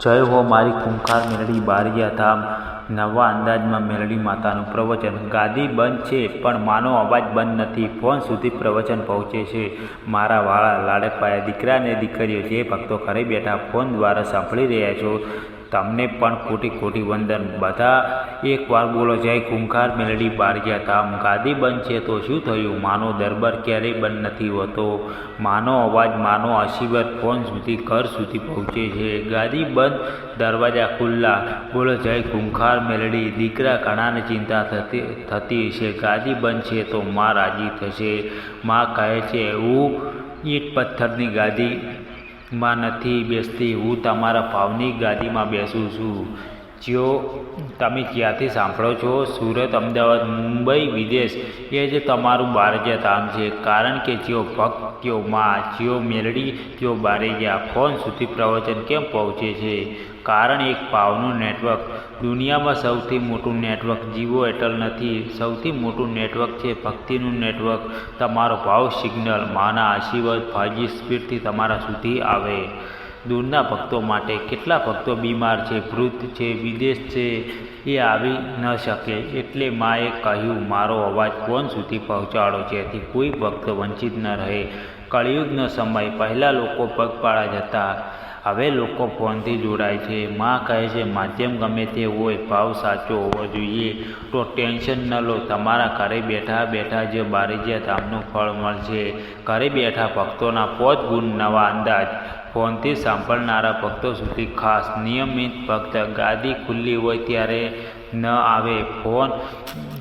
જય હો મારી ખૂંખાર મેલડી બારિયા ધામ નવા અંદાજમાં મેલડી માતાનું પ્રવચન. ગાદી બંધ છે પણ માનો અવાજ બંધ નથી. ફોન સુધી પ્રવચન પહોંચે છે. મારા વાળા લાડકવાયા દીકરા અને દીકરીઓ, જે ભક્તો ઘરે બેઠા ફોન દ્વારા સાંભળી રહ્યા છો, તમને પણ કોટી કોટી વંદન. બધા એકવાર બોલો, જય ખૂંખાર મેલડી બારિયા ધામ. ગાદી બંધ છે તો શું થયું? માનો દરબાર ક્યારેય બંધ નથી હોતો. માનો અવાજ, માનો આશીર્વાદ ફોન સુધી, ઘર સુધી પહોંચે છે. ગાદી બંધ, દરવાજા ખુલ્લા. બોલો જય ખૂંખાર મેલડી. દીકરા ઘણાને ચિંતા થતી હશે. ગાદી બંધ છે તો માં રાજી થશે. માં કહે છે, હું ઈંટ પથ્થરની ગાદી માં નથી બેસતી, હું તમારા ભાવની ગાદીમાં બેસું છું. જો તમે ક્યાંથી સાંભળો છો, સુરત, અમદાવાદ, મુંબઈ, વિદેશ, એ જ તમારું બારિયા ધામ છે. કારણ કે જેઓ ભક્ત તેઓ માં, જેઓ મેલડી તેઓ બારિયા. ફોન સુધી પ્રવચન કેમ પહોંચે છે? કારણ એક ભાવનું નેટવર્ક. દુનિયામાં સૌથી મોટું નેટવર્ક જીવો એરટેલ નથી, સૌથી મોટું નેટવર્ક છે ભક્તિનું નેટવર્ક. તમારો ભાવ સિગ્નલ, માના આશીર્વાદ 5G સ્પીડથી તમારા સુધી આવે. દૂરના ભક્તો માટે, કેટલા ભક્તો બીમાર છે, વૃદ્ધ છે, વિદેશ છે, એ આવી ન શકે, એટલે માએ કહ્યું મારો અવાજ ફોન સુધી પહોંચાડો, જેથી કોઈ ભક્ત વંચિત ન રહે. કળિયુગનો સમય. પહેલાં લોકો પગપાળા જતા, હવે લોકો ફોનથી જોડાય છે. માં કહે છે, માધ્યમ ગમે તે હોય, ભાવ સાચો હોવો જોઈએ. તો ટેન્શન ન લો, તમારા ઘરે બેઠા બેઠા જ બારિયા ધામનું ફળ મળશે. ઘરે બેઠા ભક્તોના 5 ગુણ નવા અંદાજ. ફોનથી સાંભળનારા ભક્તો સુધી ખાસ. નિયમિત ભક્ત. ગાદી ખુલ્લી હોય ત્યારે ન આવે ફોન,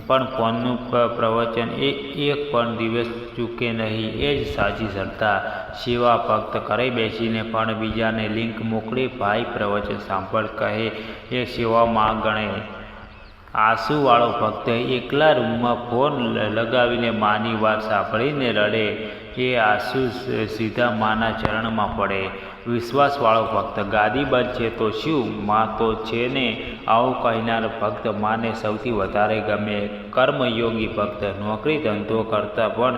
પણ ફોનનું પ્રવચન એક પણ દિવસ ચૂકે નહીં. એ જ સાચી શ્રદ્ધા. સેવા ભક્ત. ઘરે બેસીને પણ બીજાને લિંક મોકલે, ભાઈ પ્રવચન સાંભળ કહે, એ સેવામાં ગણે. આંસુવાળો ભક્ત. એકલા રૂમમાં ફોન લગાવીને માની વાત સાંભળીને રડે, એ આંસુ સીધા માના ચરણમાં પડે. વિશ્વાસવાળો ભક્ત. ગાદી બંધ છે તો શું, માં તો છે ને, આવું કહેનાર ભક્ત માને સૌથી વધારે ગમે. કર્મયોગી ભક્ત. નોકરી ધંધો કરતા પણ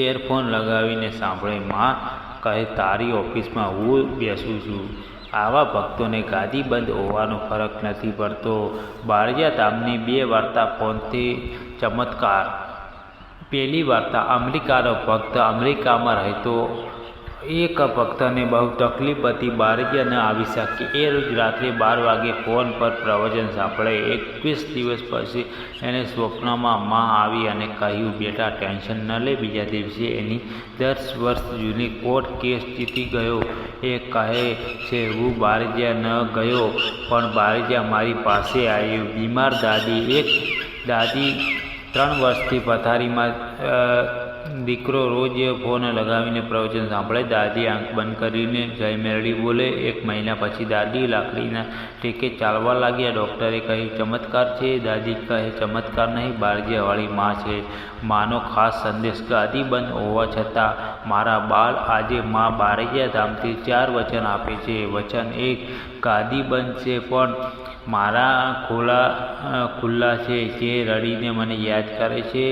એરફોન લગાવીને સાંભળે. માં કહે, તારી ઓફિસમાં હું બેસું છું. આવા ભક્તોને ગાદી બંધ હોવાનો ફરક નથી પડતો. બારિયા ધામની 2 વાર્તા ફોનથી ચમત્કાર. પહેલી વાર્તા. અમેરિકાનો ભક્ત. અમેરિકામાં રહેતો એક ભક્તને બહુ તકલીફ હતી, બારિયા ન આવી શકે. એ રોજ રાત્રે 12 વાગે ફોન પર પ્રવચન સાંભળે. 21 દિવસ પછી એને સ્વપ્નમાં માં આવી અને કહ્યું, બેટા ટેન્શન ન લે, બીજા દિવસે એની 10 વર્ષ જૂની કોર્ટ કેસ જીતી ગયો. એ કહે છે, હું બારિયા ન ગયો, પણ બારિયા મારી પાસે આવ્યું. બીમાર દાદી. એક દાદી 3 વર્ષથી પથારીમાં. દીકરો રોજ ફોન લગાવીને પ્રવચન સાંભળે. દાદી આંખ બંધ કરીને જય મેલડી બોલે. 1 મહિના પછી દાદી લાકડીના ટેકે ચાલવા લાગ્યા. ડૉક્ટરે કહ્યું ચમત્કાર છે. દાદી કહે, ચમત્કાર નહીં, બારિયાવાળી માં છે. માનો ખાસ સંદેશ. ગાદી બંધ હોવા છતાં મારા બાળ, આજે માં બારિયા ધામથી 4 વચન આપે છે. વચન 1, ગાદી બંધ છે પણ મારા ખુલ્લા છે. જે રડીને મને યાદ કરે છે,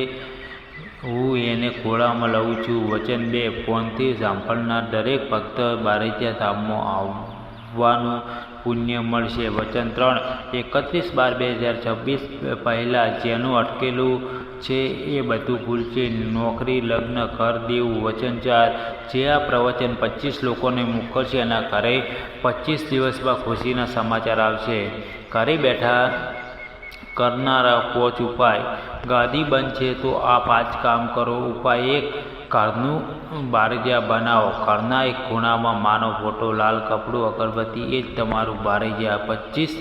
હું એને ખોળામાં લઉં છું. વચન 2, ફોનથી સાંભળનાર દરેક ભક્ત બારિયા ધામમાં આવવાનું પુણ્ય મળશે. વચન 3, 31/12/2026 પહેલાં જેનું અટકેલું છે એ બધું ભૂલશે. નોકરી, લગ્ન, ઘર, દેવું. વચન 4, જે આ પ્રવચન 25 લોકોને મોકલશે, એના ઘરે 25 દિવસમાં ખુશીના સમાચાર આવશે. ઘરે બેઠા કરનારા 5 ઉપાય. ગાદી બંધ છે તો આ 5 કામ કરો. ઉપાય 1, ઘરનું બારિયા બનાવો. ઘરના એક ખૂણામાં માનો ફોટો, લાલ કપડું, અગરબત્તી, એ જ તમારું બારિયા. 25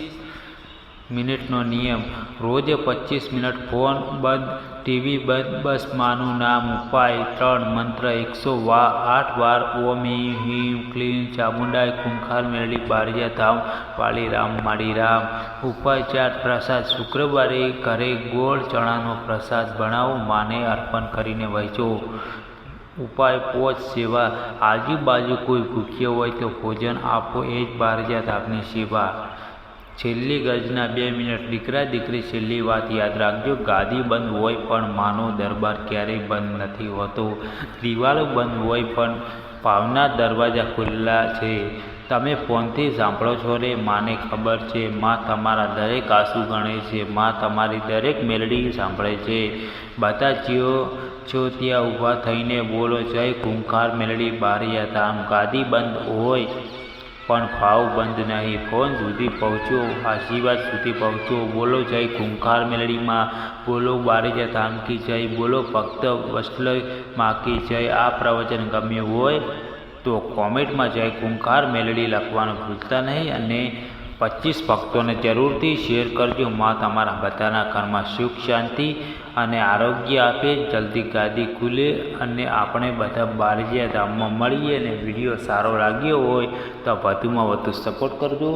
મિનિટનો નિયમ. રોજ 25 મિનિટ ફોન બંધ, ટીવી બંધ, બસ માનું નામ. ઉપાય 3, મંત્ર 108 વાર. ઓમ હિમ ક્લીમ ચામુંડાય ખૂંખાર મેલડી બારિયા ધામ વાળી રામ માળી રામ. ઉપાય 4, પ્રસાદ. શુક્રવારે ઘરે ગોળ ચણાનો પ્રસાદ બનાવો, માને અર્પણ કરીને વહેંચો. ઉપાય 5, સેવા. આજુબાજુ કોઈ ભૂખ્યો હોય તો ભોજન આપો, એ જ બારિયા ધામની સેવા. છેલ્લી ગર્જના 2 મિનિટ. દીકરા દીકરી, છેલ્લી વાત યાદ રાખજો, ગાદી બંધ હોય પણ માનો દરબાર ક્યારેય બંધ નથી હોતો. દિવાલો બંધ હોય પણ ભાવના દરવાજા ખુલ્લા છે. તમે ફોનથી સાંભળો છો રે, માને ખબર છે, માં તમારા દરેક આંસુ ગણે છે, માં તમારી દરેક મેલડી સાંભળે છે. બધા છો ત્યાં ઊભા થઈને બોલો જય ખૂંખાર મેલડી બારિયા ધામ. ગાદી બંધ હોય પણ ભાવ બંધ નહીં. ફોન સુધી પહોંચો, આશીર્વાદ સુધી પહોંચો. બોલો જય ખૂંખાર મેલડીમાં, બોલો બારિયા ધામ કી જય, બોલો ભક્ત વત્સલ માં કી જય. આ પ્રવચન ગમ્યું હોય તો કોમેન્ટમાં જય ખૂંખાર મેલડી લખવાનું ભૂલતા નહીં અને 25 ભક્તોને જરૂરથી શેર કરજો. માં તમારા બધાના ઘરમાં સુખ શાંતિ અને આરોગ્ય આપે. જલ્દી ગાદી ખુલે અને આપણે બધા બારિયા ધામમાં મળીએ. અને વિડીયો સારો લાગ્યો હોય તો વધુમાં વધુ સપોર્ટ કરજો,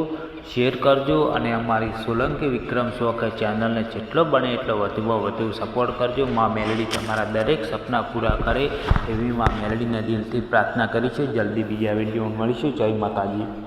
શેર કરજો અને અમારી સોલંકી વિક્રમ શોખ ચેનલને જેટલો બને એટલો વધુમાં વધુ સપોર્ટ કરજો. માં મેલડી તમારા દરેક સપના પૂરા કરે એવી માં મેલડીના દિલથી પ્રાર્થના કરી છે. જલ્દી બીજા વિડીયોમાં મળીશું. જય માતાજી.